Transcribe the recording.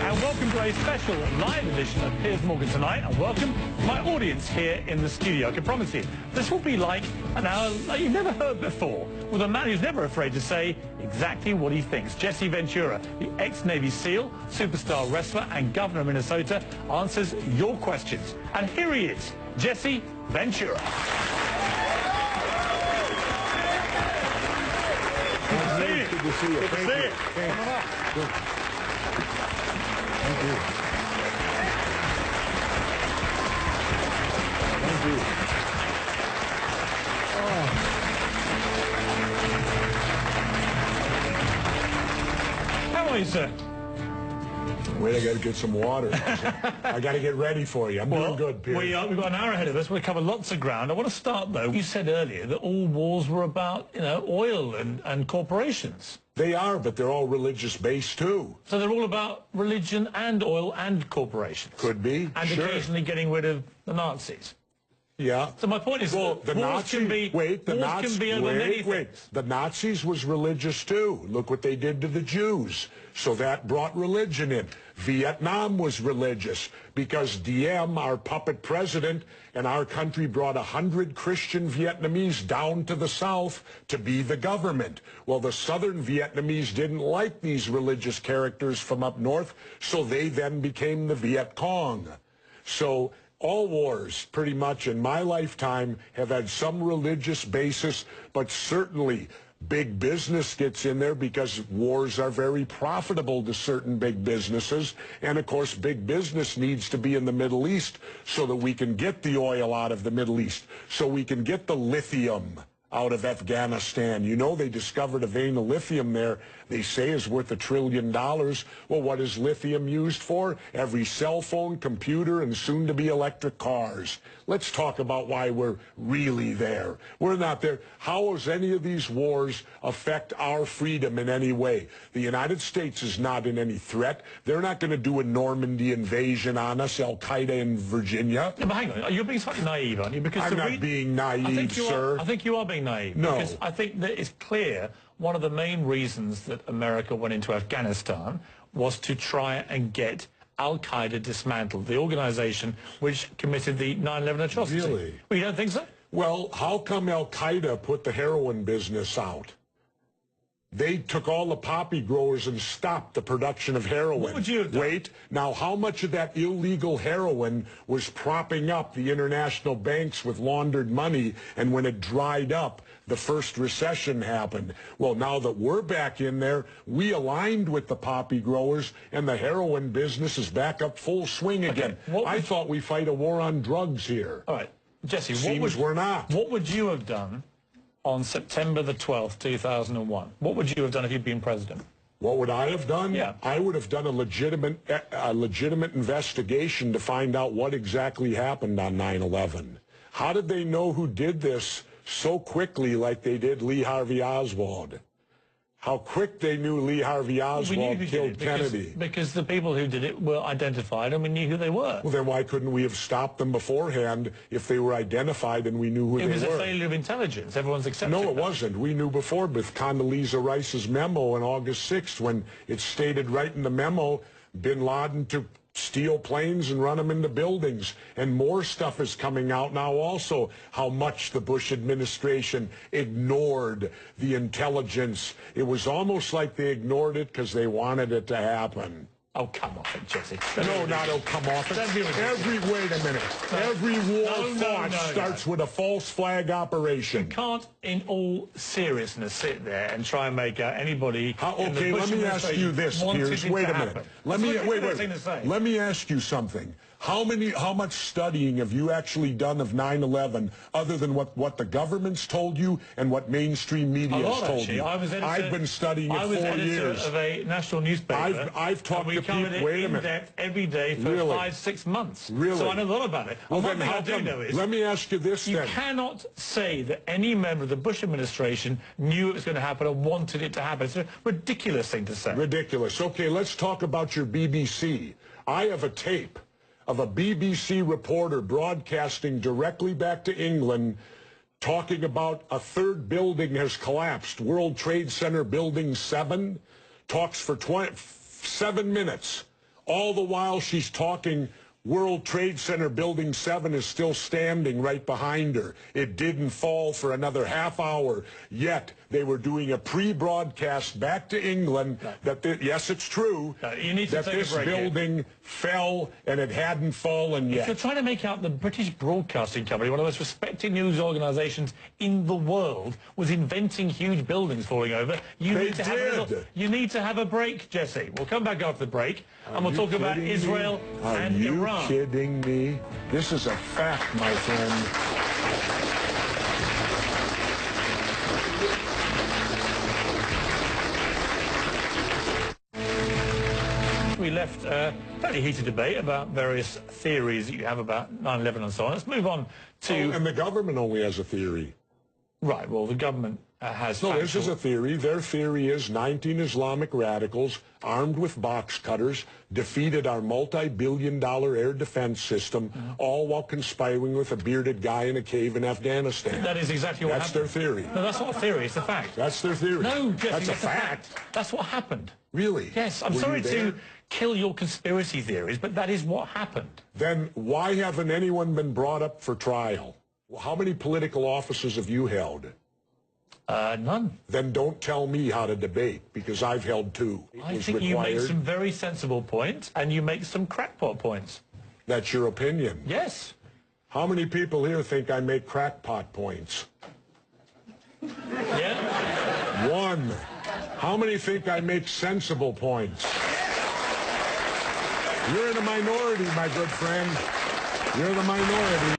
And welcome to a special live edition of Piers Morgan Tonight, and welcome to my audience here in the studio. I can promise you, this will be like an hour like you've never heard before, with a man who's never afraid to say exactly what he thinks. Jesse Ventura, the ex-Navy SEAL, superstar wrestler and governor of Minnesota, answers your questions. And here he is, Jesse Ventura. Good to see you. Good to see you. Thank you. Thank you. How are you, sir? Wait, I got to get some water. I got to get ready for you. I'm doing good, Piers. We've got an hour ahead of us. We'll cover lots of ground. I want to start, though. You said earlier that all wars were about, oil and corporations. They are, but they're all religious-based, too. So they're all about religion and oil and corporations. Could be, and sure. Occasionally getting rid of the Nazis. Yeah. So my point is, well, the wars can be over many things. The Nazis was religious too. Look what they did to the Jews. So that brought religion in. Vietnam was religious because Diem, our puppet president, and our country brought 100 Christian Vietnamese down to the south to be the government. Well, the southern Vietnamese didn't like these religious characters from up north, so they then became the Viet Cong. So all wars, pretty much in my lifetime, have had some religious basis, but certainly big business gets in there because wars are very profitable to certain big businesses. And, of course, big business needs to be in the Middle East so that we can get the oil out of the Middle East, so we can get the lithium out of Afghanistan. You know, they discovered a vein of lithium there they say is worth $1 trillion. Well, what is lithium used for? Every cell phone, computer, and soon-to-be electric cars. Let's talk about why we're really there. We're not there. How does any of these wars affect our freedom in any way? The United States is not in any threat. They're not going to do a Normandy invasion on us, Al-Qaeda in Virginia. No, but hang on, you're being slightly naive, aren't you? Because I'm not being naive, sir. I think you are being naive. No. Because I think that it's clear one of the main reasons that America went into Afghanistan was to try and get Al-Qaeda dismantled, the organization which committed the 9/11 atrocity. Really? Well, you don't think so? Well, how come Al-Qaeda put the heroin business out? They took all the poppy growers and stopped the production of heroin. What would you have done? Wait, now how much of that illegal heroin was propping up the international banks with laundered money, and when it dried up, the first recession happened? Well, now that we're back in there, we aligned with the poppy growers, and the heroin business is back up full swing again. I thought we fight a war on drugs here. All right, Jesse, we're not. What would you have done on September the 12th, 2001? What would you have done if you'd been president? What would I have done? Yeah. I would have done a legitimate investigation to find out what exactly happened on 9/11. How did they know who did this so quickly like they did Lee Harvey Oswald? How quick they knew Lee Harvey Oswald killed Kennedy. Because the people who did it were identified and we knew who they were. Well, then why couldn't we have stopped them beforehand if they were identified and we knew who they were? It was a failure of intelligence. Everyone's accepted No, it that. wasn't. We knew before with Condoleezza Rice's memo on August 6th when it stated right in the memo, bin Laden to steal planes and run them into buildings. And more stuff is coming out now also, how much the Bush administration ignored the intelligence. It was almost like they ignored it because they wanted it to happen. Oh, come off it, Jesse. No, not oh, come off it. Wait a minute. Every war fought starts with a false flag operation. You can't, in all seriousness, sit there and try and make out anybody. Okay, let me ask you this, Piers. Wait a minute. Let me ask you something. How much studying have you actually done of 9/11 other than what the government's told you and what mainstream media has told you? I've been studying it 4 years. I was editor of a national newspaper. I've talked to people. Wait a minute. Depth every day for 5-6 months. Really? So I know a lot about it. Well, one thing I do know is, let me ask you this then. You cannot say that any member of the Bush administration knew it was going to happen or wanted it to happen. It's a ridiculous thing to say. Ridiculous. Okay, let's talk about your BBC. I have a tape of a BBC reporter broadcasting directly back to England talking about a third building has collapsed. World Trade Center Building 7 talks for 7 minutes. All the while she's talking, World Trade Center Building 7 is still standing right behind her. It didn't fall for another half hour, yet they were doing a pre-broadcast back to England that, yes, it's true, you need to that take this a break building here. Fell and it hadn't fallen yet. If you're trying to make out the British Broadcasting Company, one of the most respected news organisations in the world, was inventing huge buildings falling over, you need to have a break, Jesse. We'll come back after the break, and we'll talk about Israel and Iran. Are you kidding me? This is a fact, my friend. We left a fairly heated debate about various theories that you have about 9/11 and so on. Let's move on to... Oh, and the government only has a theory. Right, well, the government has... No, this is a theory. Their theory is 19 Islamic radicals armed with box cutters defeated our multi-billion-dollar air defense system, all while conspiring with a bearded guy in a cave in Afghanistan. That is exactly what happened. That's their theory. No, that's not a theory, it's a fact. That's their theory. No, Jesse, that's a fact. That's what happened. Really? Yes, I'm sorry to kill your conspiracy theories, but that is what happened. Then why haven't anyone been brought up for trial? Well, how many political offices have you held? None. Then don't tell me how to debate, because I've held two. I think you make some very sensible points, and you make some crackpot points. That's your opinion? Yes. How many people here think I make crackpot points? Yeah? One. How many think I make sensible points? You're in a minority, my good friend. You're the minority.